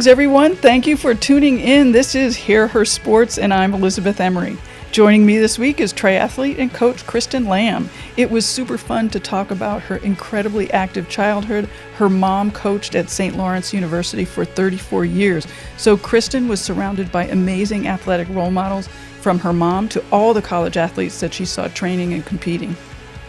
Greetings, everyone. Thank you for tuning in. This is Hear Her Sports, and I'm Elizabeth Emery. Joining me this week is triathlete and coach Kristen Lamb. It was super fun to talk about her incredibly active childhood. Her mom coached at St. Lawrence University for 34 years. So Kristen was surrounded by amazing athletic role models, from her mom to all the college athletes that she saw training and competing.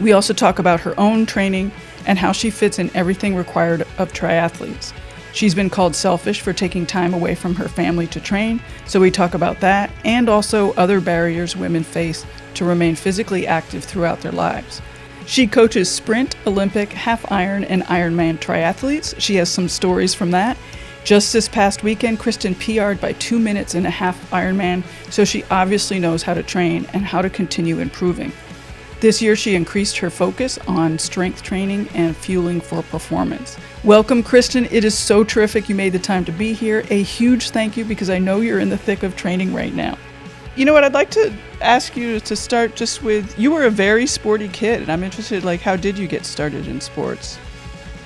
We also talk about her own training and how she fits in everything required of triathletes. She's been called selfish for taking time away from her family to train, so we talk about that and also other barriers women face to remain physically active throughout their lives. She coaches sprint, Olympic, half Iron, and Ironman triathletes. She has some stories from that. Just this past weekend, Kristen PR'd by 2 minutes in a half Ironman, so she obviously knows how to train and how to continue improving. This year, she increased her focus on strength training and fueling for performance. Welcome, Kristen. It is so terrific you made the time to be here. A huge thank you, because I know you're in the thick of training right now. You know what, I'd like to ask you to start just with, you were a very sporty kid, and I'm interested, how did you get started in sports?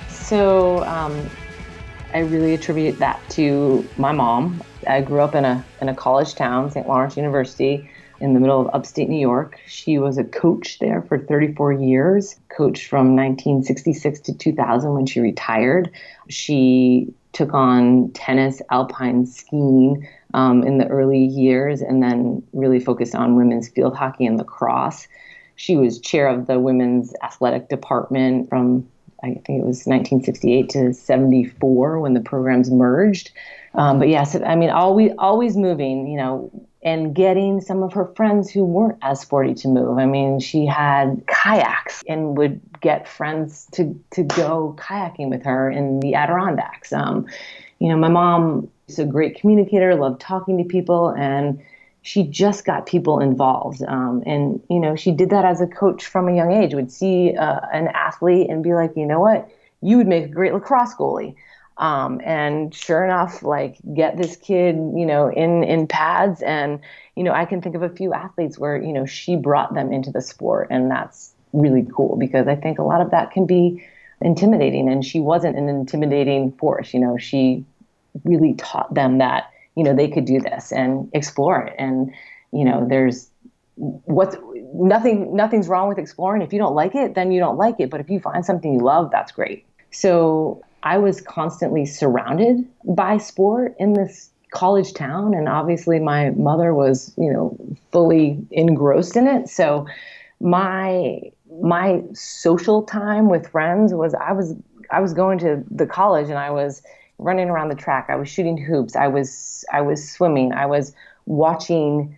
So I really attribute that to my mom. I grew up in a college town, St. Lawrence University, in the middle of upstate New York. She was a coach there for 34 years, coached from 1966 to 2000 when she retired. She took on tennis, alpine skiing in the early years, and then really focused on women's field hockey and lacrosse. She was chair of the women's athletic department from, I think it was 1968 to 74 when the programs merged. But yes, always moving, and getting some of her friends who weren't as sporty to move. She had kayaks and would get friends to go kayaking with her in the Adirondacks. My mom is a great communicator, loved talking to people, and she just got people involved. She did that as a coach from a young age, would see an athlete and be like, you know what, you would make a great lacrosse goalie. And sure enough, get this kid, in pads. And, I can think of a few athletes where, she brought them into the sport. And that's really cool, because I think a lot of that can be intimidating. And she wasn't an intimidating force. She really taught them that, they could do this and explore it. And, there's nothing's wrong with exploring. If you don't like it, then you don't like it. But if you find something you love, that's great. So I was constantly surrounded by sport in this college town. And obviously my mother was, fully engrossed in it. So my social time with friends was, I was going to the college and I was running around the track. I was shooting hoops. I was swimming. I was watching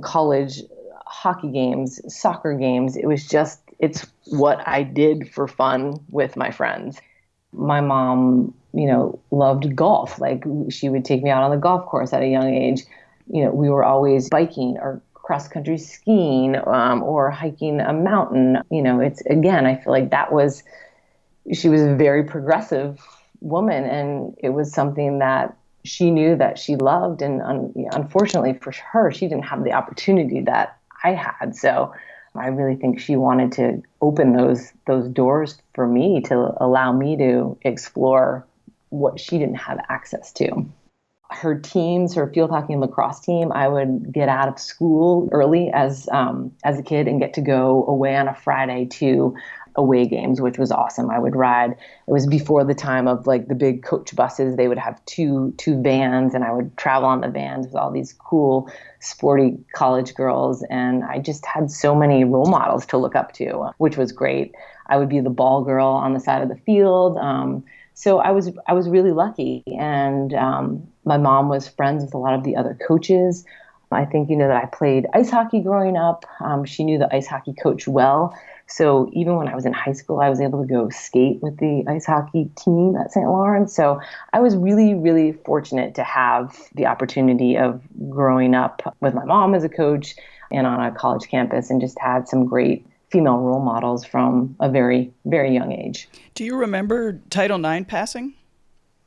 college hockey games, soccer games. It's what I did for fun with my friends. My mom, loved golf. She would take me out on the golf course at a young age. We were always biking or cross-country skiing or hiking a mountain. I feel like she was a very progressive woman, and it was something that she knew that she loved. And unfortunately for her, she didn't have the opportunity that I had. So I really think she wanted to open those doors for me to allow me to explore what she didn't have access to. Her teams, her field hockey and lacrosse team, I would get out of school early as a kid and get to go away on a Friday to away games, which was awesome. I would ride. It was before the time of the big coach buses. They would have two vans, and I would travel on the vans with all these cool, sporty college girls. And I just had so many role models to look up to, which was great. I would be the ball girl on the side of the field. So I was really lucky. And my mom was friends with a lot of the other coaches. I think, that I played ice hockey growing up. She knew the ice hockey coach well. So even when I was in high school, I was able to go skate with the ice hockey team at St. Lawrence. So I was really, really fortunate to have the opportunity of growing up with my mom as a coach and on a college campus, and just had some great female role models from a very, very young age. Do you remember Title IX passing?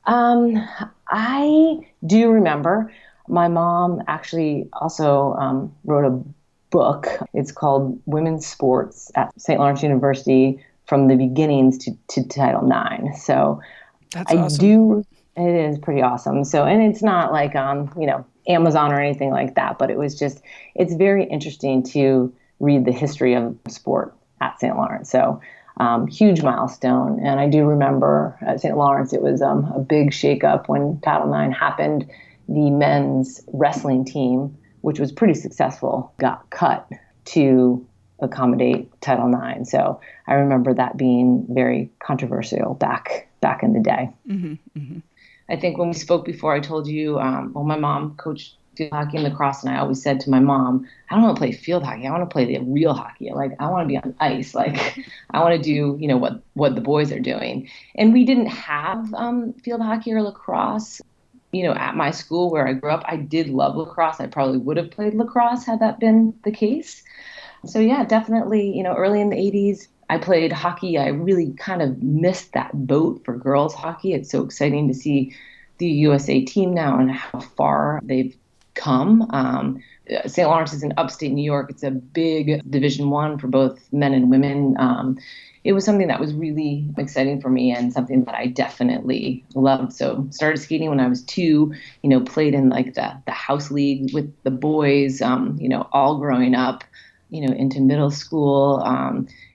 I do remember. My mom actually also wrote a book. It's called Women's Sports at St. Lawrence University, from the beginnings to Title IX. So that's awesome. It is pretty awesome. So, and it's not like Amazon or anything like that, but it's very interesting to read the history of sport at St. Lawrence. So, huge milestone. And I do remember at St. Lawrence, it was a big shakeup when Title IX happened. The men's wrestling team, which was pretty successful, got cut to accommodate Title IX. So I remember that being very controversial back in the day. Mm-hmm, mm-hmm. I think when we spoke before, I told you, my mom coached field hockey and lacrosse, and I always said to my mom, I don't want to play field hockey. I want to play the real hockey. Like, I want to be on ice. Like, I want to do, what the boys are doing. And we didn't have field hockey or lacrosse. At my school where I grew up, I did love lacrosse. I probably would have played lacrosse had that been the case. So yeah, definitely, early in the 80s, I played hockey. I really kind of missed that boat for girls hockey. It's so exciting to see the USA team now and how far they've come. St. Lawrence is in upstate New York. It's a big Division I for both men and women. It was something that was really exciting for me and something that I definitely loved. So started skating when I was 2, played in like the house league with the boys, all growing up, into middle school.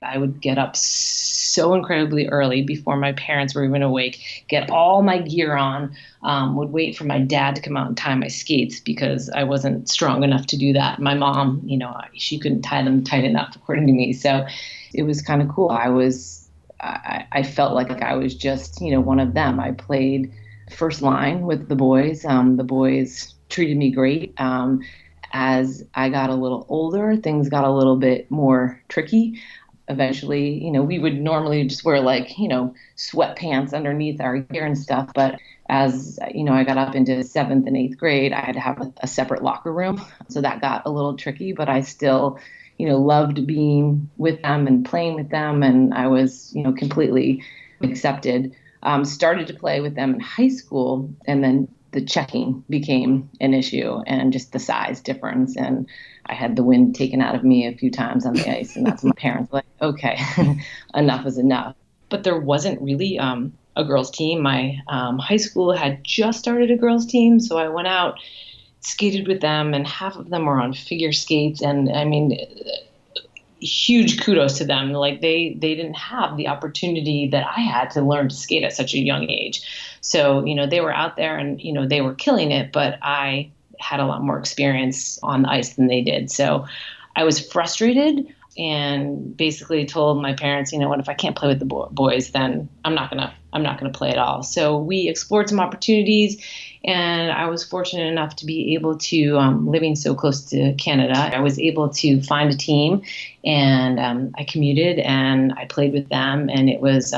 I would get up so incredibly early before my parents were even awake, get all my gear on, would wait for my dad to come out and tie my skates because I wasn't strong enough to do that. My mom, she couldn't tie them tight enough, according to me. So it was kind of cool. I felt like I was just, one of them. I played first line with the boys. The boys treated me great. As I got a little older, things got a little bit more tricky. Eventually, we would normally just wear sweatpants underneath our gear and stuff. But as, I got up into 7th and 8th grade, I had to have a separate locker room. So that got a little tricky, but I still, loved being with them and playing with them. And I was, completely accepted. Started to play with them in high school, and then the checking became an issue and just the size difference. And I had the wind taken out of me a few times on the ice. And that's when my parents were like, okay, enough is enough. But there wasn't really a girls team. My high school had just started a girls team. So I went out, skated with them, and half of them were on figure skates. And I mean, huge kudos to them. Like they didn't have the opportunity that I had to learn to skate at such a young age. So, they were out there and, they were killing it, but I had a lot more experience on the ice than they did. So I was frustrated and basically told my parents, what, if I can't play with the boys, then I'm not going to play at all. So we explored some opportunities, and I was fortunate enough to be able to, living so close to Canada, I was able to find a team, and I commuted and I played with them, and it was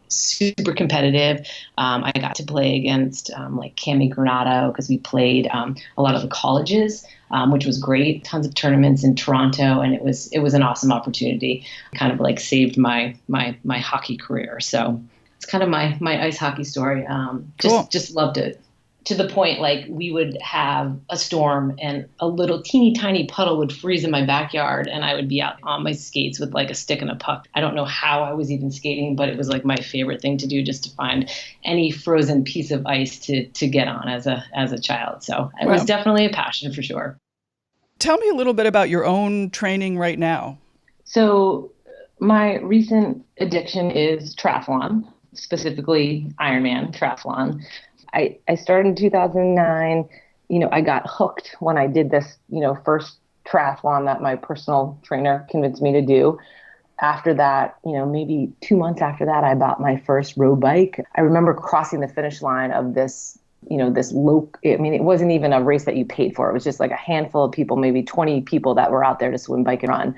super competitive. I got to play against like Cami Granado because we played a lot of the colleges, which was great. Tons of tournaments in Toronto, and it was an awesome opportunity. Kind of like saved my hockey career. So it's kind of my ice hockey story. Cool. Just loved it. To the point, like, we would have a storm and a little teeny tiny puddle would freeze in my backyard, and I would be out on my skates with like a stick and a puck. I don't know how I was even skating, but it was like my favorite thing to do, just to find any frozen piece of ice to get on as a child. So it was definitely a passion for sure. Tell me a little bit about your own training right now. So my recent addiction is triathlon, specifically Ironman triathlon. I started in 2009. I got hooked when I did this, first triathlon that my personal trainer convinced me to do. After that, maybe 2 months after that, I bought my first road bike. I remember crossing the finish line of this, this low, it wasn't even a race that you paid for. It was just like a handful of people, maybe 20 people that were out there to swim, bike, and run.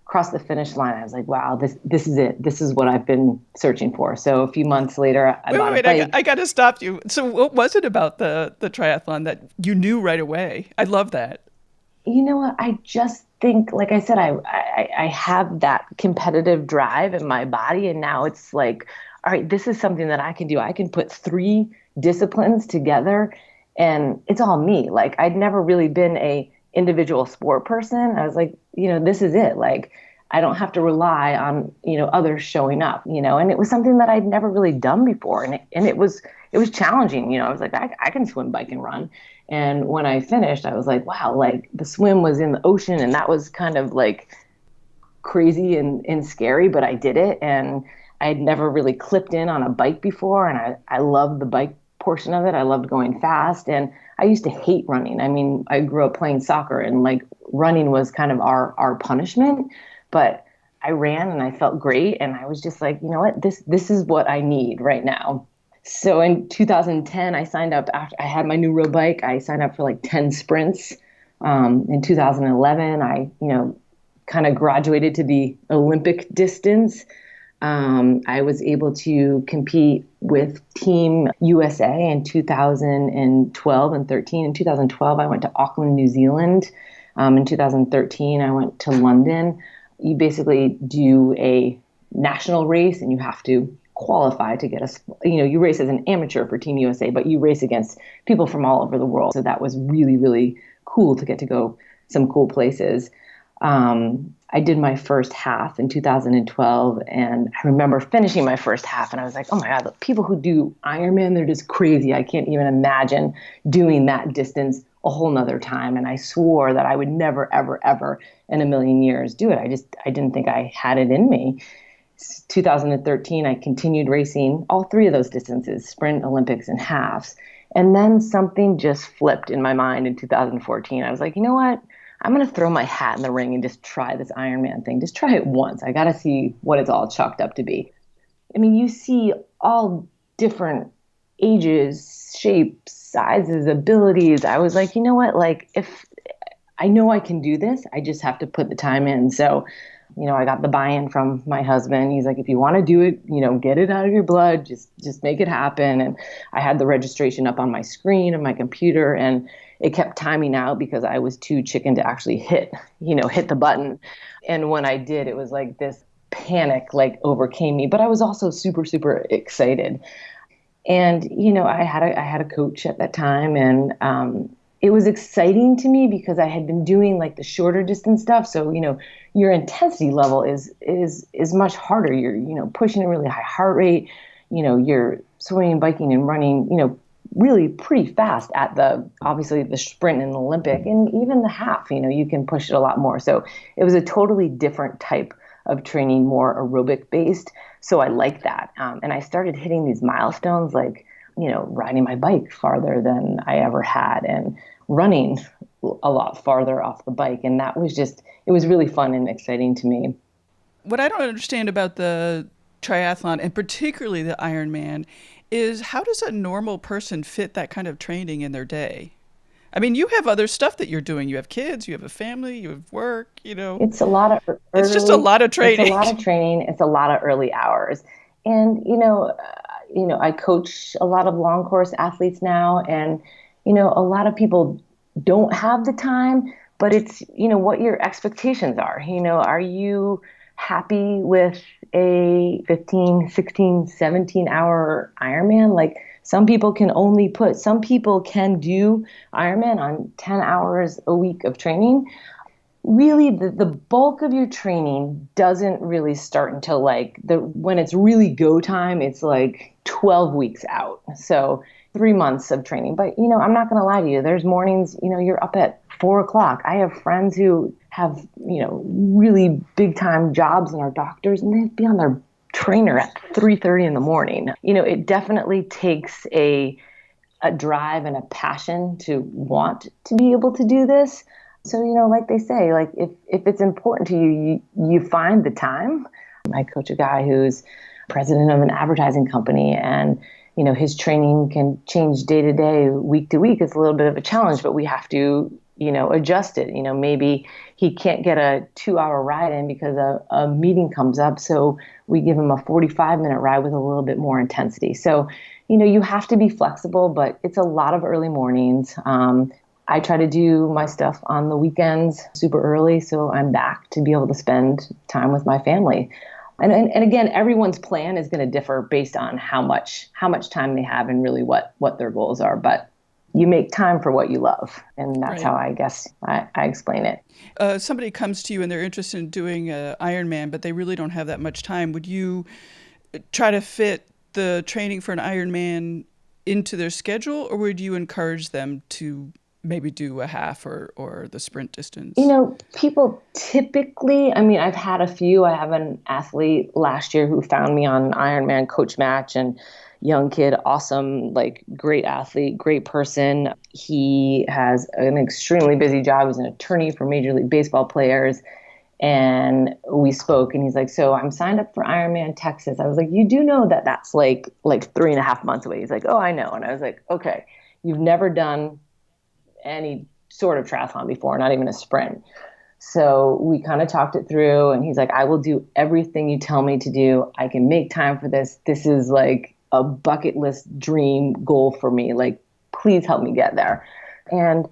Across the finish line, I was like, wow, this is it. This is what I've been searching for. So a few months later, I bought a bike. I got to stop you. So what was it about the triathlon that you knew right away? I love that. You know what? I just think, like I said, I have that competitive drive in my body. And now it's like, all right, this is something that I can do. I can put 3 disciplines together and it's all me. Like, I'd never really been a individual sport person. I was like, this is it. Like, I don't have to rely on, others showing up, and it was something that I'd never really done before. And it was challenging. I was like, I can swim, bike, and run. And when I finished, I was like, wow, like the swim was in the ocean, and that was kind of like crazy and scary, but I did it. And I'd never really clipped in on a bike before. And I loved the bike portion of it. I loved going fast. And I used to hate running. I mean, I grew up playing soccer, and like running was kind of our punishment, but I ran and I felt great. And I was just like, you know what, this is what I need right now. So in 2010, I signed up after I had my new road bike. I signed up for like 10 sprints. In 2011, I, kind of graduated to the Olympic distance. I was able to compete with Team USA in 2012 and 13. In 2012, I went to Auckland, New Zealand. In 2013, I went to London. You basically do a national race, and you have to qualify to get you race as an amateur for Team USA, but you race against people from all over the world. So that was really, really cool to get to go some cool places. I did my first half in 2012, and I remember finishing my first half, and I was like, oh my God, the people who do Ironman, they're just crazy. I can't even imagine doing that distance a whole nother time. And I swore that I would never, ever, ever in a million years do it. I didn't think I had it in me. 2013, I continued racing all three of those distances, sprint, Olympics, and halves. And then something just flipped in my mind in 2014. I was like, you know what? I'm going to throw my hat in the ring and just try this Ironman thing. Just try it once. I got to see what it's all chalked up to be. I mean, you see all different ages, shapes, sizes, abilities. I was like, you know what? Like, if I know I can do this, I just have to put the time in. So, I got the buy-in from my husband. He's like, if you want to do it, get it out of your blood, just make it happen. And I had the registration up on my screen of my computer, and it kept timing out because I was too chicken to actually hit the button. And when I did, it was like this panic like overcame me, but I was also super, super excited. And, I had a coach at that time, and, it was exciting to me because I had been doing like the shorter distance stuff. So, your intensity level is much harder. You're, pushing a really high heart rate, you're swimming, biking, and running, really pretty fast at obviously the sprint and the Olympic, and even the half, you can push it a lot more. So it was a totally different type of training, more aerobic based. So I like that. And I started hitting these milestones, like, riding my bike farther than I ever had, and running a lot farther off the bike. And that was it was really fun and exciting to me. What I don't understand about the triathlon, and particularly the Ironman, is how does a normal person fit that kind of training in their day? I mean, you have other stuff that you're doing. You have kids, you have a family, you have work, It's a lot of early, it's just a lot of training. It's a lot of training. It's a lot of early hours. And, I coach a lot of long course athletes now, and, a lot of people don't have the time, but it's, what your expectations are. Are you happy with a 15, 16, 17 hour Ironman? Like, some people can do Ironman on 10 hours a week of training. Really, the bulk of your training doesn't really start until when it's really go time, it's like 12 weeks out. So 3 months of training. But, I'm not going to lie to you. There's mornings, you're up at 4:00. I have friends who have, really big time jobs and are doctors, and they'd be on their trainer at 3:30 in the morning. It definitely takes a drive and a passion to want to be able to do this. So, like they say, like if it's important to you, you find the time. I coach a guy who's president of an advertising company, and, his training can change day to day, week to week. It's a little bit of a challenge, but we have to, adjust it. Maybe he can't get a 2-hour ride in because a meeting comes up. So we give him a 45-minute ride with a little bit more intensity. So, you have to be flexible, but it's a lot of early mornings. I try to do my stuff on the weekends super early, so I'm back to be able to spend time with my family. And again, everyone's plan is going to differ based on how much time they have and really what their goals are. But you make time for what you love. And that's Right. how I guess I explain it. Somebody comes to you and they're interested in doing a Ironman, but they really don't have that much time. Would you try to fit the training for an Ironman into their schedule, or would you encourage them to maybe do a half or the sprint distance? People typically, I mean, I've had a few. I have an athlete last year who found me on Ironman Coach Match, and young kid, awesome, like great athlete, great person. He has an extremely busy job. He's an attorney for Major League Baseball players. And we spoke, and he's like, "So I'm signed up for Ironman Texas." I was like, "You do know that that's like 3.5 months away?" He's like, "Oh, I know." And I was like, "Okay, you've never done any sort of triathlon before, not even a sprint." So we kind of talked it through, and he's like, "I will do everything you tell me to do. I can make time for this. This is like a bucket list dream goal for me. Like, please help me get there." And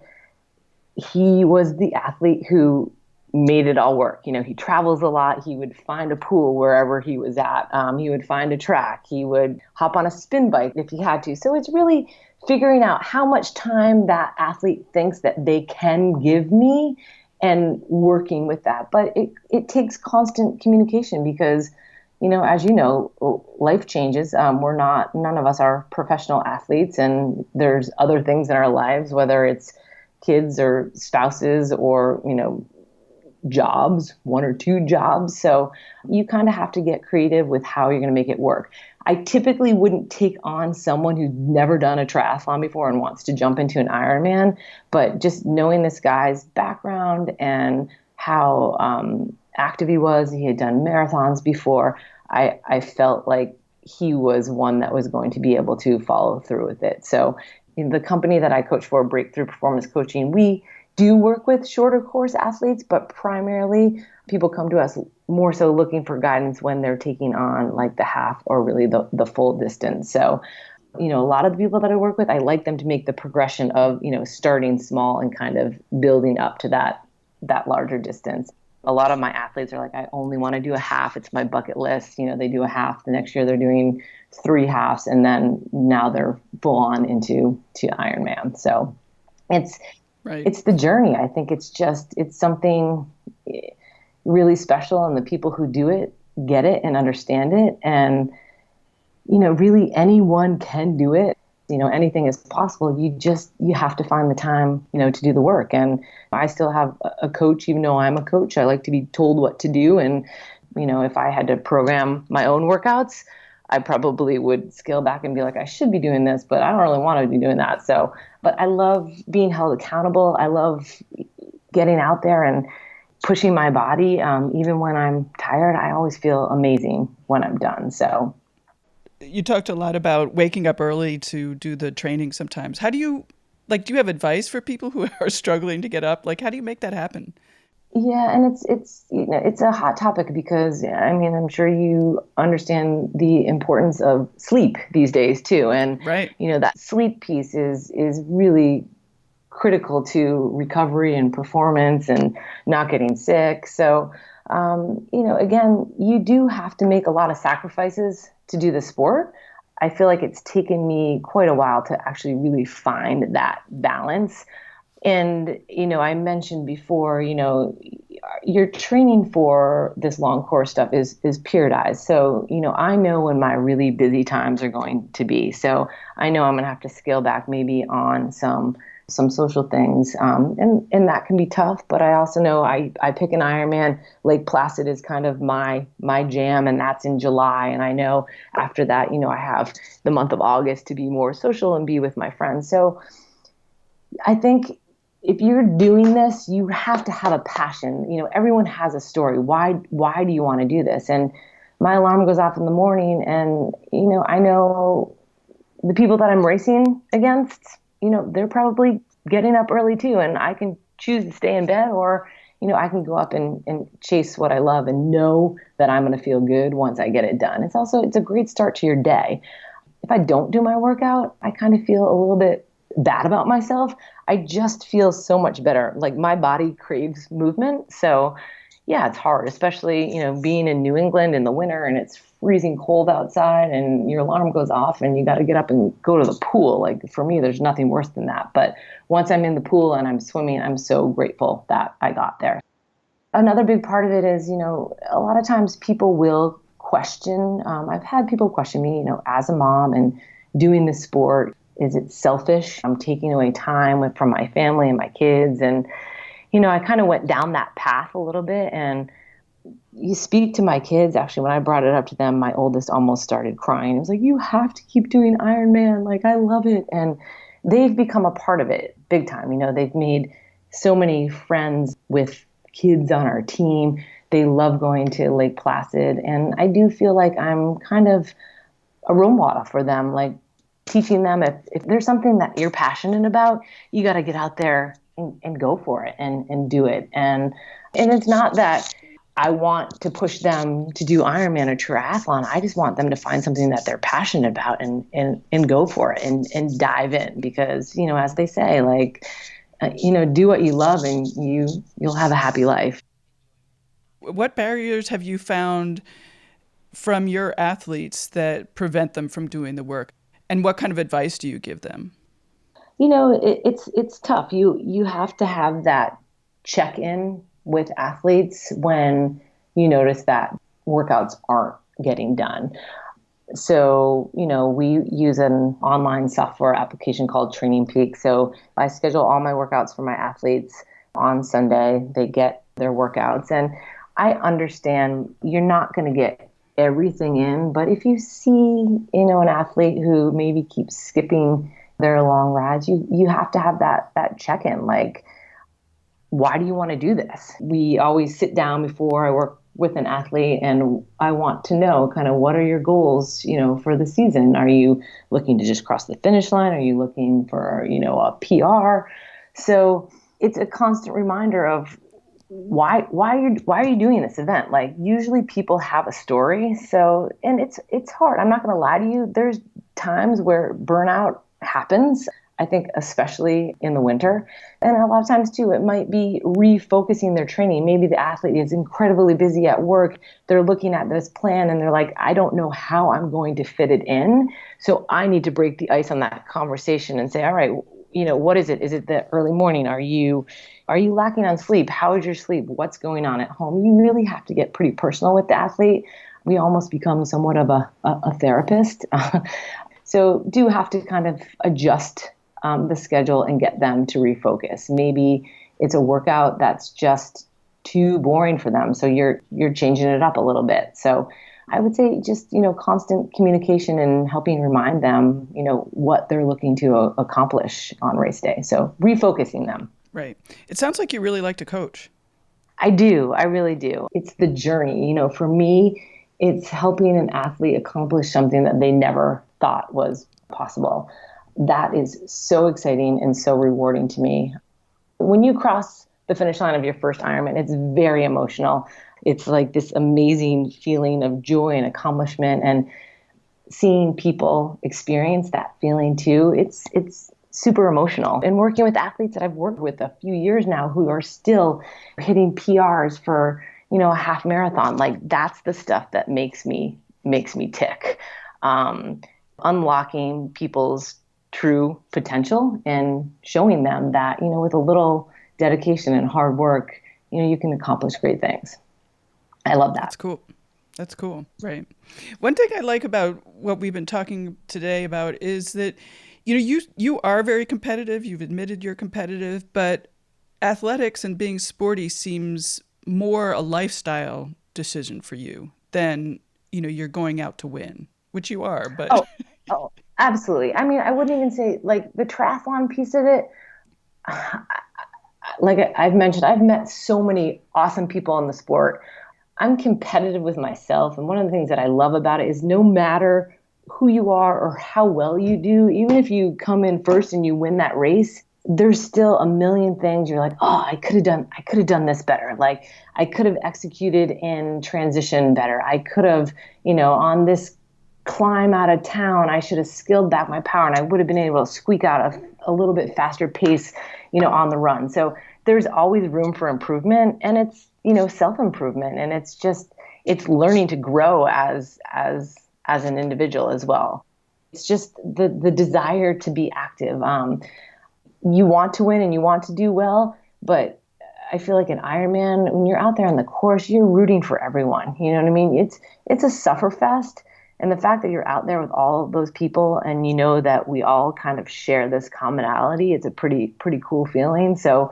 he was the athlete who made it all work. He travels a lot. He would find a pool wherever he was at. He would find a track. He would hop on a spin bike if he had to. So it's really figuring out how much time that athlete thinks that they can give me and working with that. But it takes constant communication because, as you know, life changes. None of us are professional athletes, and there's other things in our lives, whether it's kids or spouses or, jobs, one or two jobs. So you kind of have to get creative with how you're going to make it work. I typically wouldn't take on someone who's never done a triathlon before and wants to jump into an Ironman, but just knowing this guy's background and how active he was, he had done marathons before, I felt like he was one that was going to be able to follow through with it. So in the company that I coach for, Breakthrough Performance Coaching, we do work with shorter course athletes, but primarily people come to us more so looking for guidance when they're taking on like the half or really the full distance. So, a lot of the people that I work with, I like them to make the progression of, starting small and kind of building up to that larger distance. A lot of my athletes are like, "I only want to do a half. It's my bucket list." They do a half. The next year they're doing 3 halves, and then now they're full on to Ironman. So it's Right. it's the journey. I think it's something really special, and the people who do it get it and understand it. And, really anyone can do it. Anything is possible. You have to find the time, to do the work. And I still have a coach, even though I'm a coach. I like to be told what to do. And, if I had to program my own workouts, I probably would scale back and be like, I should be doing this, but I don't really want to be doing that. So, but I love being held accountable. I love getting out there and pushing my body. Even when I'm tired, I always feel amazing when I'm done. So You talked a lot about waking up early to do the training sometimes. How do you, do you have advice for people who are struggling to get up? How do you make that happen? yeah, and it's a hot topic because I mean I'm sure you understand the importance of sleep these days too, and Right. that sleep piece is really critical to recovery and performance and not getting sick. So again, you do have to make a lot of sacrifices to do the sport. I feel like it's taken me quite a while to actually really find that balance. And, I mentioned before, your training for this long course stuff is periodized. So, I know when my really busy times are going to be. So I know I'm going to have to scale back maybe on some social things. And that can be tough, but I also know I pick an Ironman. Lake Placid is kind of my jam, and that's in July. And I know after that, I have the month of August to be more social and be with my friends. So I think if you're doing this, you have to have a passion. Everyone has a story. Why do you want to do this? And my alarm goes off in the morning, and I know the people that I'm racing against, they're probably getting up early too, and I can choose to stay in bed, or I can go up and chase what I love and know that I'm going to feel good once I get it done. It's a great start to your day. If I don't do my workout, I kind of feel a little bit bad about myself. I just feel so much better. Like my body craves movement. So yeah, it's hard, especially, being in New England in the winter and it's freezing cold outside and your alarm goes off and you got to get up and go to the pool. Like for me, there's nothing worse than that. But once I'm in the pool and I'm swimming, I'm so grateful that I got there. Another big part of it is, a lot of times people will question. I've had people question me, as a mom and doing this sport, is it selfish? I'm taking away time from my family and my kids. And, I kind of went down that path a little bit. And you speak to my kids, actually, when I brought it up to them, my oldest almost started crying. It was like, you have to keep doing Ironman. Like, I love it. And they've become a part of it big time. They've made so many friends with kids on our team. They love going to Lake Placid. And I do feel like I'm kind of a role model for them, like teaching them if there's something that you're passionate about, you got to get out there and go for it and do it. And it's not that I want to push them to do Ironman or triathlon. I just want them to find something that they're passionate about and go for it and dive in because, as they say, like, do what you love and you'll have a happy life. What barriers have you found from your athletes that prevent them from doing the work? And what kind of advice do you give them? It's tough. You have to have that check-in with athletes when you notice that workouts aren't getting done. So, we use an online software application called Training Peak. So I schedule all my workouts for my athletes on Sunday. They get their workouts. And I understand you're not going to get everything in, but if you see, an athlete who maybe keeps skipping their long rides, you have to have that check-in. Like, why do you want to do this? We always sit down before I work with an athlete and I want to know kind of what are your goals, for the season? Are you looking to just cross the finish line? Are you looking for, a PR? So it's a constant reminder of why are you doing this event? Like, usually people have a story. So, and it's hard. I'm not going to lie to you. There's times where burnout happens. I think especially in the winter. And a lot of times too, it might be refocusing their training. Maybe the athlete is incredibly busy at work. They're looking at this plan and they're like, I don't know how I'm going to fit it in. So I need to break the ice on that conversation and say, all right, what is it? Is it the early morning? Are you lacking on sleep? How is your sleep? What's going on at home? You really have to get pretty personal with the athlete. We almost become somewhat of a therapist. So do have to kind of adjust the schedule and get them to refocus. Maybe it's a workout that's just too boring for them. So you're changing it up a little bit. So I would say just, constant communication and helping remind them, what they're looking to accomplish on race day. So refocusing them. Right. It sounds like you really like to coach. I do. I really do. It's the journey. For me, it's helping an athlete accomplish something that they never thought was possible. That is so exciting and so rewarding to me. When you cross the finish line of your first Ironman, it's very emotional. It's like this amazing feeling of joy and accomplishment, and seeing people experience that feeling too. It's super emotional. And working with athletes that I've worked with a few years now who are still hitting PRs for, a half marathon, like that's the stuff that makes me tick. Unlocking people's true potential and showing them that, with a little dedication and hard work, you can accomplish great things. I love that. That's cool. Right. One thing I like about what we've been talking today about is that, you are very competitive. You've admitted you're competitive, but athletics and being sporty seems more a lifestyle decision for you than, you're going out to win, which you are, but. Oh, absolutely. I mean, I wouldn't even say like the triathlon piece of it. Like I've mentioned, I've met so many awesome people in the sport. I'm competitive with myself. And one of the things that I love about it is no matter who you are or how well you do, even if you come in first and you win that race, there's still a million things you're like, oh, I could have done this better. Like I could have executed in transition better. I could have, on this climb out of town, I should have scaled back my power and I would have been able to squeak out a little bit faster pace, on the run. So there's always room for improvement, and it's, self-improvement, and it's just, it's learning to grow as an individual as well. It's just the desire to be active. You want to win and you want to do well, but I feel like an Ironman, when you're out there on the course, you're rooting for everyone. You know what I mean? It's a sufferfest. And the fact that you're out there with all of those people and you know that we all kind of share this commonality, it's a pretty cool feeling. So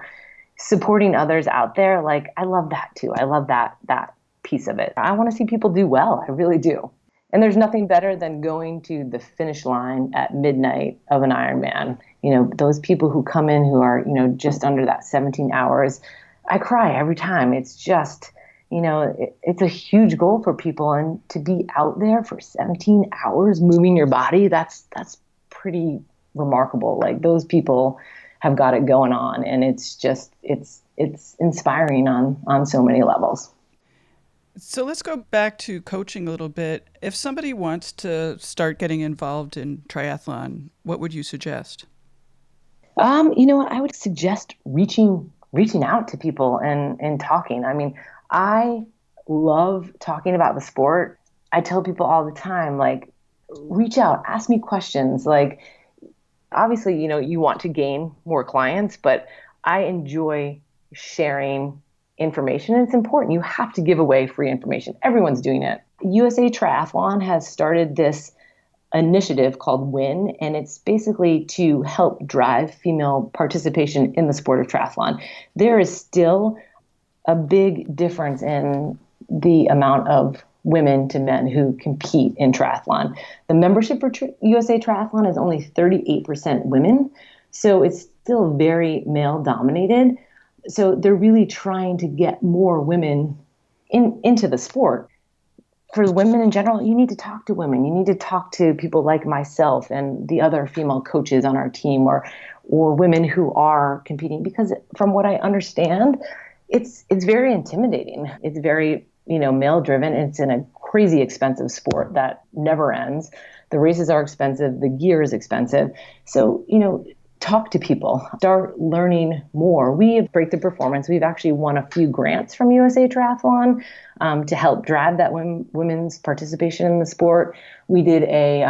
supporting others out there, like, I love that too. I love that piece of it. I want to see people do well. I really do. And there's nothing better than going to the finish line at midnight of an Ironman. You know, those people who come in who are, you know, just under that 17 hours, I cry every time. It's just, you know, it's a huge goal for people. And to be out there for 17 hours moving your body, that's pretty remarkable. Like, those people have got it going on. And it's just, it's inspiring on so many levels. So let's go back to coaching a little bit. If somebody wants to start getting involved in triathlon, what would you suggest? You know what? I would suggest reaching out to people and talking. I mean, I love talking about the sport. I tell people all the time, like, reach out, ask me questions. Like, obviously, you know, you want to gain more clients, but I enjoy sharing information. And it's important. You have to give away free information. Everyone's doing it. USA Triathlon has started this initiative called WIN, and it's basically to help drive female participation in the sport of triathlon. There is still a big difference in the amount of women to men who compete in triathlon. The membership for USA Triathlon is only 38% women, so it's still very male dominated. So they're really trying to get more women into the sport. For women in general, you need to talk to women. You need to talk to people like myself and the other female coaches on our team, or women who are competing, because from what I understand, it's very intimidating. It's very, you know, male driven. It's in a crazy expensive sport that never ends. The races are expensive. The gear is expensive. So, you know, talk to people, start learning more. We have Breakthrough Performance. We've actually won a few grants from USA Triathlon to help drive that women's participation in the sport. We did a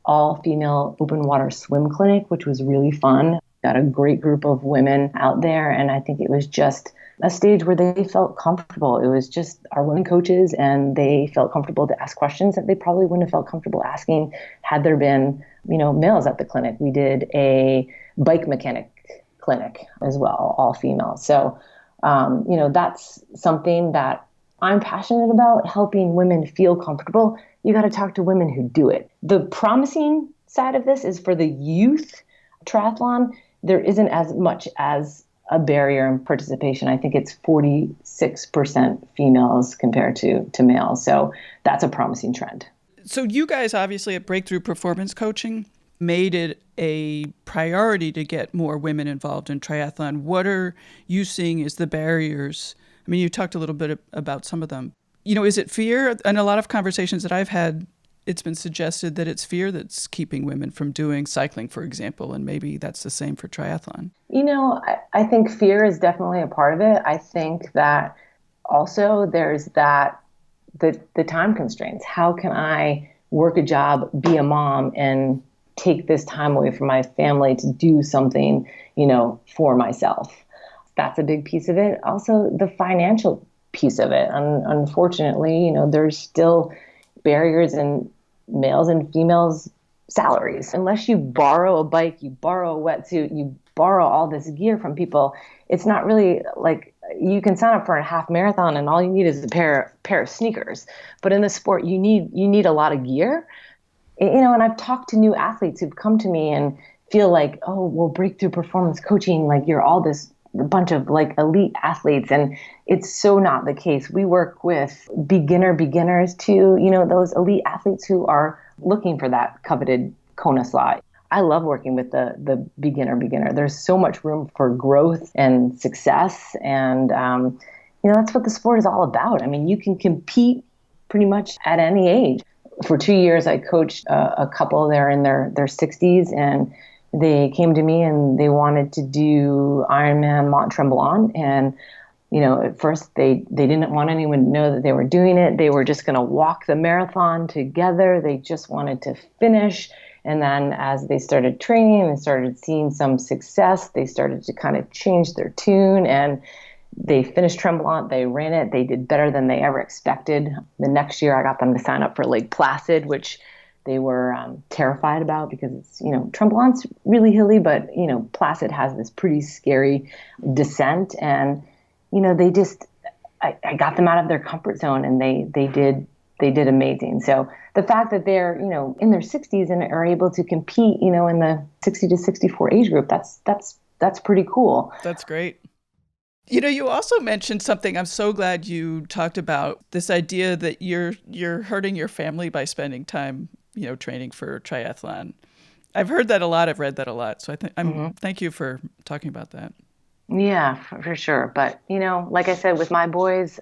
all-female open water swim clinic, which was really fun. Got a great group of women out there, and I think it was just a stage where they felt comfortable. It was just our women coaches, and they felt comfortable to ask questions that they probably wouldn't have felt comfortable asking had there been, you know, males at the clinic. We did a bike mechanic clinic as well, all female. So, you know, that's something that I'm passionate about, helping women feel comfortable. You got to talk to women who do it. The promising side of this is for the youth triathlon, there isn't as much as a barrier in participation. I think it's 46% females compared to males. So that's a promising trend. So you guys obviously at Breakthrough Performance Coaching made it a priority to get more women involved in triathlon. What are you seeing as the barriers? I mean, you talked a little bit about some of them. You know, is it fear? In a lot of conversations that I've had, it's been suggested that it's fear that's keeping women from doing cycling, for example, and maybe that's the same for triathlon. You know, I think fear is definitely a part of it. I think that also there's that the time constraints. How can I work a job, be a mom, and take this time away from my family to do something, you know, for myself? That's a big piece of it. Also, the financial piece of it. Unfortunately, you know, there's still barriers in males and females' salaries. Unless you borrow a bike, you borrow a wetsuit, you borrow all this gear from people, it's not really like you can sign up for a half marathon and all you need is a pair of sneakers. But in the sport, you need a lot of gear. You know, and I've talked to new athletes who've come to me and feel like, oh, well, Breakthrough Performance Coaching, like you're all this bunch of like elite athletes, and it's so not the case. We work with beginners to, you know, those elite athletes who are looking for that coveted Kona slot. I love working with the beginner. There's so much room for growth and success, and you know, that's what the sport is all about. I mean, you can compete pretty much at any age. For 2 years, I coached a couple there in their 60s, and they came to me and they wanted to do Ironman Mont Tremblant. And At first they didn't want anyone to know that they were doing it. They were just going to walk the marathon together. They just wanted to finish. And then as they started training and started seeing some success, they started to kind of change their tune, and they finished Tremblant. They ran it. They did better than they ever expected. The next year I got them to sign up for Lake Placid, which they were terrified about because it's, Tremblant's really hilly, but, Placid has this pretty scary descent. And, they just, I got them out of their comfort zone, and they did amazing. So the fact that they're, in their 60s and are able to compete, in the 60 to 64 age group, that's pretty cool. That's great. You also mentioned something. I'm so glad you talked about this idea that you're hurting your family by spending time, training for triathlon. I've heard that a lot. I've read that a lot. So thank you for talking about that. Yeah, for sure. But, like I said, with my boys,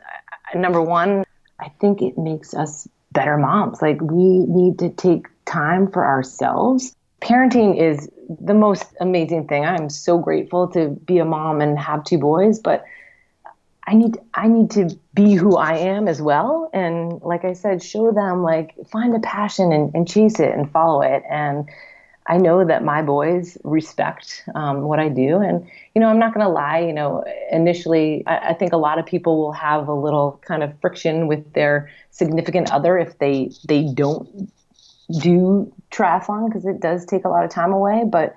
number one, I think it makes us better moms. Like, we need to take time for ourselves. Parenting is the most amazing thing. I'm so grateful to be a mom and have two boys, but I need to be who I am as well. And like I said, show them, like, find a passion and chase it and follow it. And I know that my boys respect what I do. And, I'm not going to lie, initially, I think a lot of people will have a little kind of friction with their significant other if they don't do triathlon, because it does take a lot of time away. But,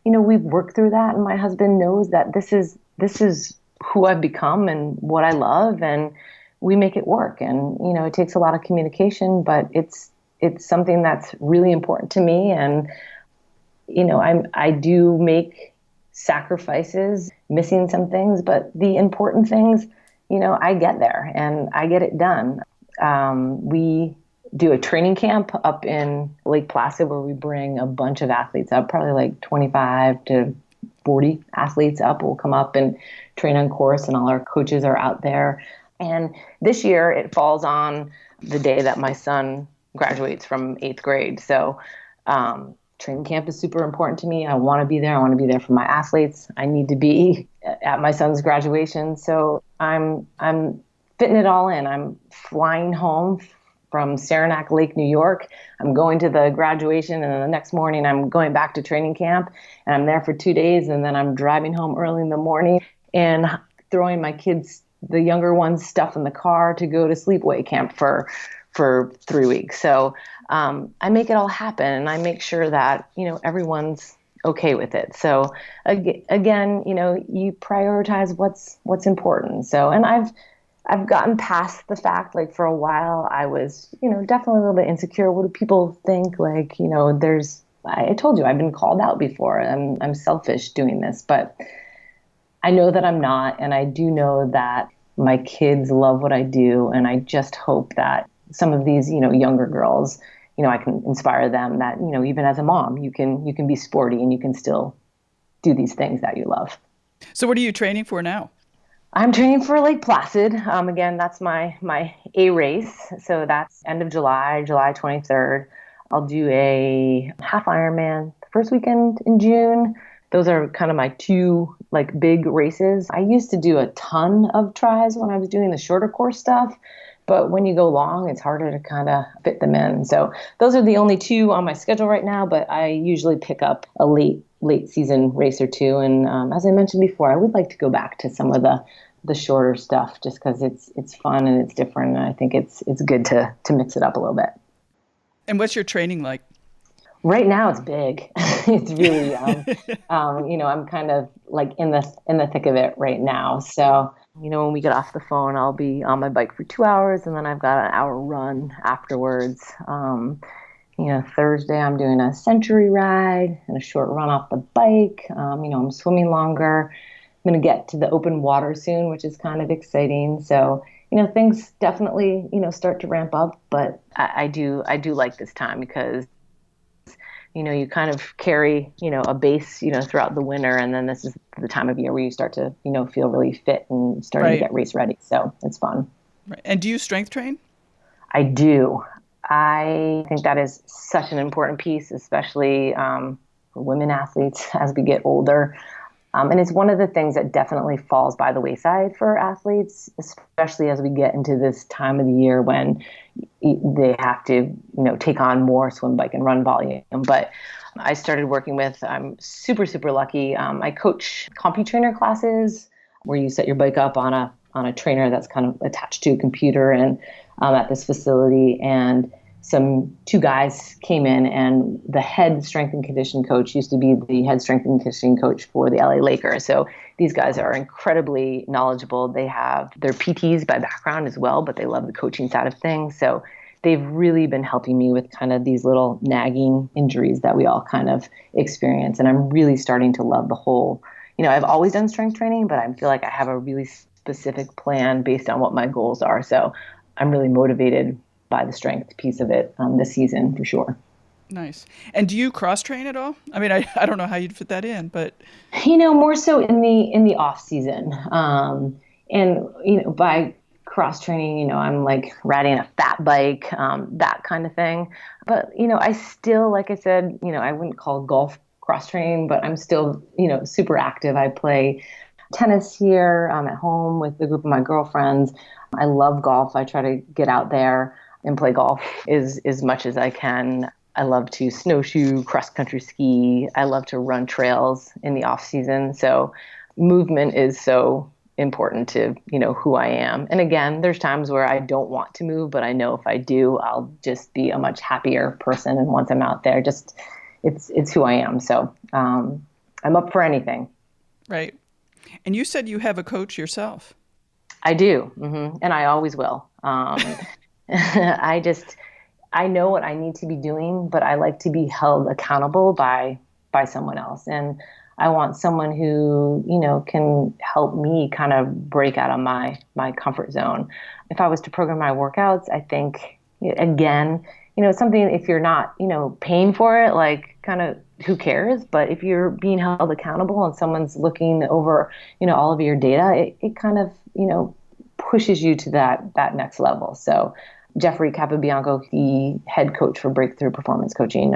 we've worked through that. And my husband knows that this is who I've become and what I love. And we make it work. And, it takes a lot of communication, but it's something that's really important to me. And, I do make sacrifices, missing some things, but the important things, I get there and I get it done. We do a training camp up in Lake Placid where we bring a bunch of athletes up, probably like 25 to 40 athletes up will come up and train on course, and all our coaches are out there. And this year it falls on the day that my son graduates from 8th grade. So, training camp is super important to me. I want to be there. I want to be there for my athletes. I need to be at my son's graduation. So I'm fitting it all in. I'm flying home from Saranac Lake, New York. I'm going to the graduation, and the next morning I'm going back to training camp, and I'm there for 2 days, and then I'm driving home early in the morning and throwing my kids, the younger ones, stuff in the car to go to sleepaway camp for 3 weeks. So I make it all happen, and I make sure that, everyone's okay with it. So again, you prioritize what's important. So, and I've gotten past the fact, like, for a while I was, definitely a little bit insecure. What do people think? Like, I told you I've been called out before. I'm selfish doing this, but I know that I'm not. And I do know that my kids love what I do. And I just hope that some of these, younger girls, I can inspire them that, even as a mom, you can be sporty and you can still do these things that you love. So what are you training for now? I'm training for Lake Placid. Again, that's my A race. So that's end of July 23rd. I'll do a half Ironman the first weekend in June. Those are kind of my two, like, big races. I used to do a ton of tries when I was doing the shorter course stuff, but when you go long, it's harder to kind of fit them in. So those are the only two on my schedule right now, but I usually pick up a late season race or two. And as I mentioned before, I would like to go back to some of the shorter stuff just because it's fun and it's different. And I think it's good to mix it up a little bit. And what's your training like? Right now it's big. It's really, I'm kind of like in the thick of it right now. So, when we get off the phone, I'll be on my bike for 2 hours, and then I've got an hour run afterwards. Thursday I'm doing a century ride and a short run off the bike. I'm swimming longer. I'm going to get to the open water soon, which is kind of exciting. So, things definitely, start to ramp up, but I do like this time because you kind of carry, a base, throughout the winter. And then this is the time of year where you start to, feel really fit and starting to get race ready. So it's fun. Right. And do you strength train? I do. I think that is such an important piece, especially for women athletes as we get older. And it's one of the things that definitely falls by the wayside for athletes, especially as we get into this time of the year when they have to, take on more swim, bike, and run volume. But I started working with, I'm super, super lucky. I coach CompuTrainer classes where you set your bike up on a trainer that's kind of attached to a computer and at this facility. And two guys came in, and the head strength and conditioning coach used to be the head strength and conditioning coach for the LA Lakers. So these guys are incredibly knowledgeable. They have their PTs by background as well, but they love the coaching side of things. So they've really been helping me with kind of these little nagging injuries that we all kind of experience. And I'm really starting to love the whole, I've always done strength training, but I feel like I have a really specific plan based on what my goals are. So I'm really motivated by the strength piece of it this season for sure. Nice. And do you cross train at all? I mean, I don't know how you'd fit that in, but more so in the off season. And by cross training, I'm like riding a fat bike, that kind of thing. But I still, like I said, I wouldn't call golf cross training, but I'm still super active. I play tennis here at home with a group of my girlfriends. I love golf. I try to get out there and play golf as much as I can. I love to snowshoe, cross-country ski. I love to run trails in the off-season. So movement is so important to, who I am. And again, there's times where I don't want to move, but I know if I do, I'll just be a much happier person. And once I'm out there, it's who I am. So I'm up for anything. Right. And you said you have a coach yourself. I do. Mm-hmm. And I always will. I know what I need to be doing, but I like to be held accountable by someone else. And I want someone who, can help me kind of break out of my comfort zone. If I was to program my workouts, I think, again, something, if you're not, paying for it, like kind of who cares? But if you're being held accountable and someone's looking over, all of your data, it kind of, pushes you to that next level. So Jeffrey Capobianco, the head coach for Breakthrough Performance Coaching,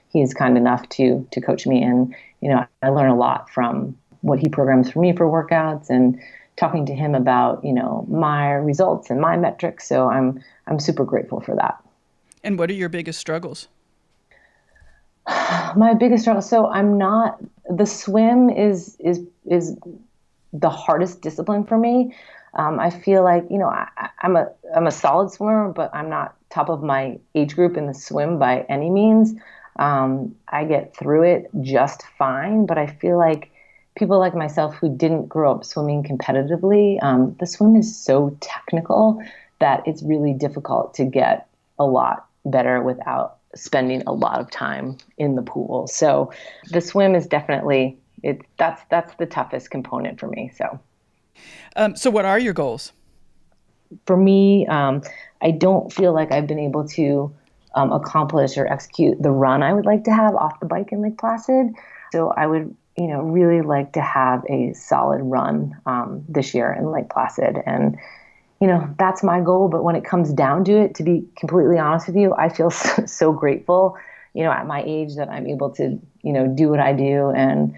he's kind enough to coach me. And, I learn a lot from what he programs for me for workouts and talking to him about, my results and my metrics. So I'm super grateful for that. And what are your biggest struggles? My biggest struggle. So the swim is the hardest discipline for me. I feel like, I'm a solid swimmer, but I'm not top of my age group in the swim by any means. I get through it just fine, but I feel like people like myself who didn't grow up swimming competitively, the swim is so technical that it's really difficult to get a lot better without spending a lot of time in the pool. So the swim is definitely, that's the toughest component for me. So what are your goals? For me, I don't feel like I've been able to accomplish or execute the run I would like to have off the bike in Lake Placid. So I would, really like to have a solid run this year in Lake Placid. And, that's my goal. But when it comes down to it, to be completely honest with you, I feel so grateful, at my age that I'm able to, do what I do. And,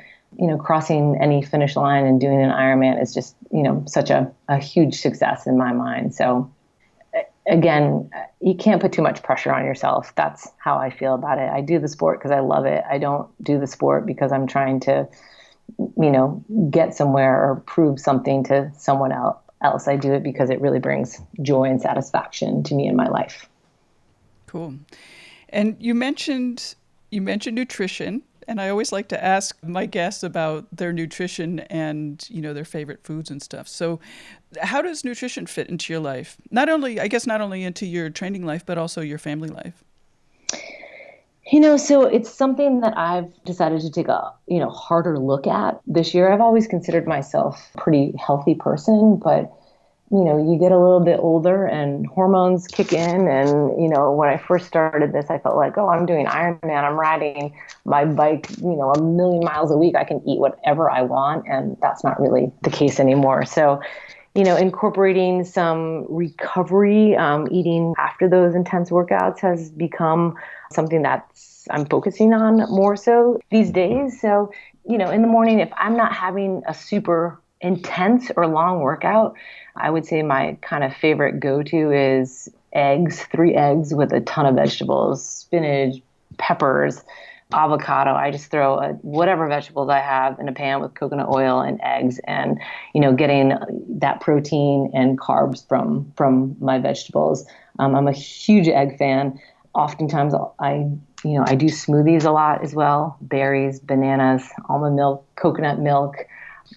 crossing any finish line and doing an Ironman is just, such a huge success in my mind. So again, you can't put too much pressure on yourself. That's how I feel about it. I do the sport because I love it. I don't do the sport because I'm trying to, get somewhere or prove something to someone else. I do it because it really brings joy and satisfaction to me in my life. Cool. And you mentioned nutrition. And I always like to ask my guests about their nutrition and, their favorite foods and stuff. So how does nutrition fit into your life? Not only into your training life, but also your family life. So it's something that I've decided to take a, harder look at this year. I've always considered myself a pretty healthy person, but you get a little bit older and hormones kick in. And, when I first started this, I felt like, oh, I'm doing Ironman. I'm riding my bike, 1,000,000 miles a week. I can eat whatever I want. And that's not really the case anymore. So, incorporating some recovery, eating after those intense workouts has become something I'm focusing on more so these days. So, in the morning, if I'm not having a super intense or long workout, I would say my kind of favorite go-to is eggs, 3 eggs with a ton of vegetables, spinach, peppers, avocado. I just throw whatever vegetables I have in a pan with coconut oil and eggs, and getting that protein and carbs from my vegetables. I'm a huge egg fan. Oftentimes I do smoothies a lot as well: berries, bananas, almond milk, coconut milk,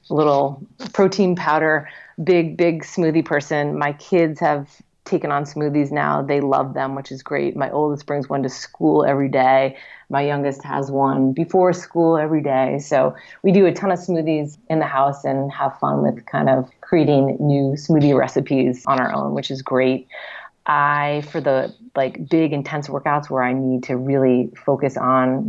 a little protein powder. Big smoothie person. My kids have taken on smoothies now. They love them, which is great. My oldest brings one to school every day. My youngest has one before school every day. So we do a ton of smoothies in the house and have fun with kind of creating new smoothie recipes on our own, which is great. For the big intense workouts where I need to really focus on,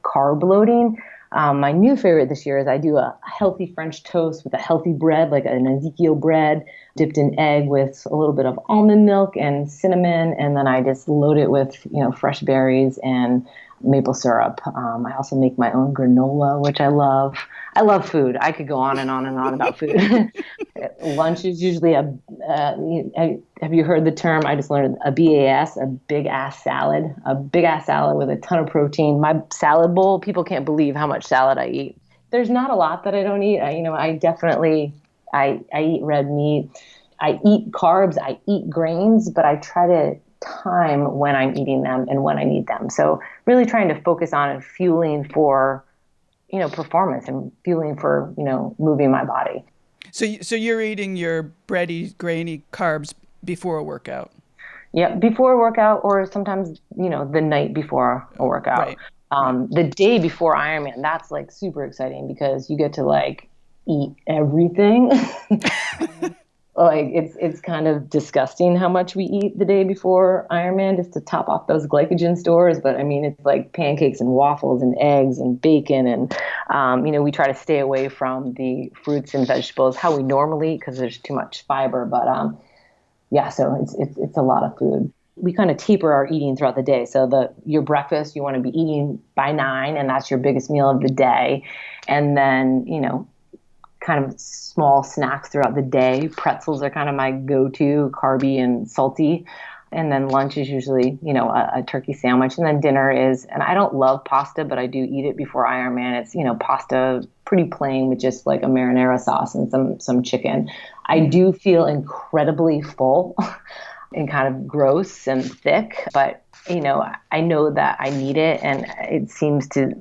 carb loading, my new favorite this year is I do a healthy French toast with a healthy bread, like an Ezekiel bread, dipped in egg with a little bit of almond milk and cinnamon. And then I just load it with, fresh berries and maple syrup. I also make my own granola, which I love. I love food. I could go on and on and on about food. Lunch is usually have you heard the term? I just learned a BAS, a big ass salad with a ton of protein. My salad bowl, people can't believe how much salad I eat. There's not a lot that I don't eat. I definitely eat red meat. I eat carbs. I eat grains, but I try to time when I'm eating them and when I need them. So really trying to focus on fueling for, performance and fueling for, moving my body. So you're eating your bready, grainy carbs before a workout? Yeah, before a workout, or sometimes, the night before a workout. Right. The day before Ironman, that's super exciting because you get to eat everything. It's kind of disgusting how much we eat the day before Ironman just to top off those glycogen stores. But it's like pancakes and waffles and eggs and bacon. And, we try to stay away from the fruits and vegetables, how we normally eat because there's too much fiber. But so it's a lot of food. We kind of taper our eating throughout the day. So your breakfast, you want to be eating by 9, and that's your biggest meal of the day. And then, kind of small snacks throughout the day. Pretzels are kind of my go-to, carby and salty. And then lunch is usually, a turkey sandwich. And then dinner is, and I don't love pasta, but I do eat it before Ironman. It's, pasta pretty plain with just a marinara sauce and some chicken. I do feel incredibly full and kind of gross and thick, but, I know that I need it, and it seems to,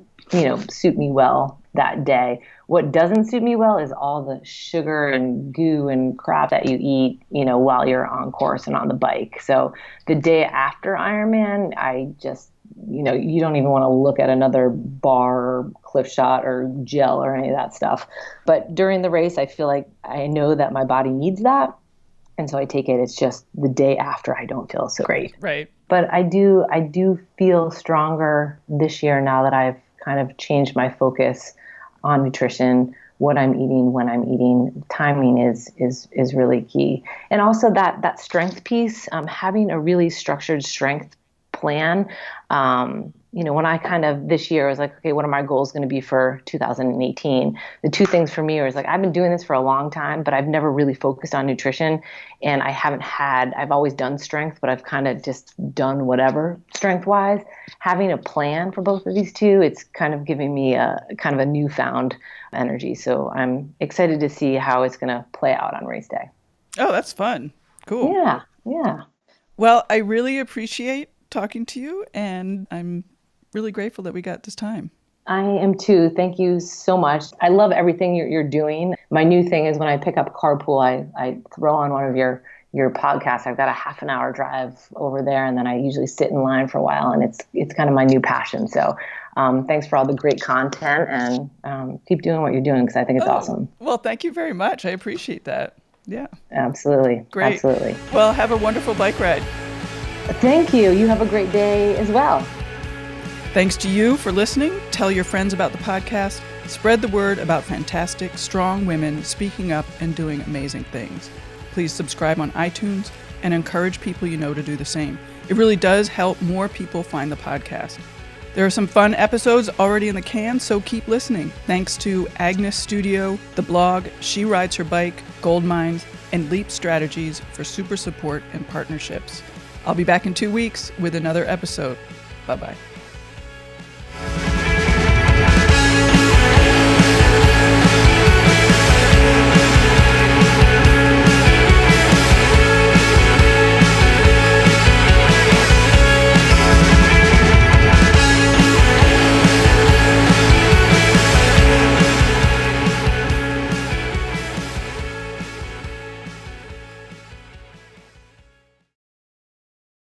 suit me well that day. What doesn't suit me well is all the sugar and goo and crap that you eat, while you're on course and on the bike. So the day after Ironman, I just, you don't even want to look at another bar or Cliff Shot or gel or any of that stuff. But during the race, I feel like I know that my body needs that. And so I take it. It's just the day after I don't feel so great. Right. But I do feel stronger this year now that I've kind of changed my focus on nutrition, what I'm eating, when I'm eating. Timing is really key. And also that strength piece, having a really structured strength plan. When I kind of this year was like, okay, what are my goals going to be for 2018? The two things for me was I've been doing this for a long time, but I've never really focused on nutrition, and I've always done strength, but I've kind of just done whatever strength wise. Having a plan for both of these two, it's kind of giving me a kind of a newfound energy. So I'm excited to see how it's going to play out on race day. Oh, that's fun. Cool. Yeah. Well, I really appreciate talking to you, and I'm really grateful that we got this time. I am too. Thank you so much. I love everything you're doing. My new thing is when I pick up carpool, I throw on one of your podcasts. I've got a half an hour drive over there, and then I usually sit in line for a while, and it's kind of my new passion. So thanks for all the great content, and keep doing what you're doing because I think it's awesome. Well, thank you very much. I appreciate that. Yeah. Absolutely. Great. Absolutely. Well, have a wonderful bike ride. Thank you. You have a great day as well. Thanks to you for listening. Tell your friends about the podcast. Spread the word about fantastic, strong women speaking up and doing amazing things. Please subscribe on iTunes and encourage people you know to do the same. It really does help more people find the podcast. There are some fun episodes already in the can, so keep listening. Thanks to Agnes Studio, the blog She Rides Her Bike, Gold Mines, and Leap Strategies for super support and partnerships. I'll be back in 2 weeks with another episode. Bye-bye.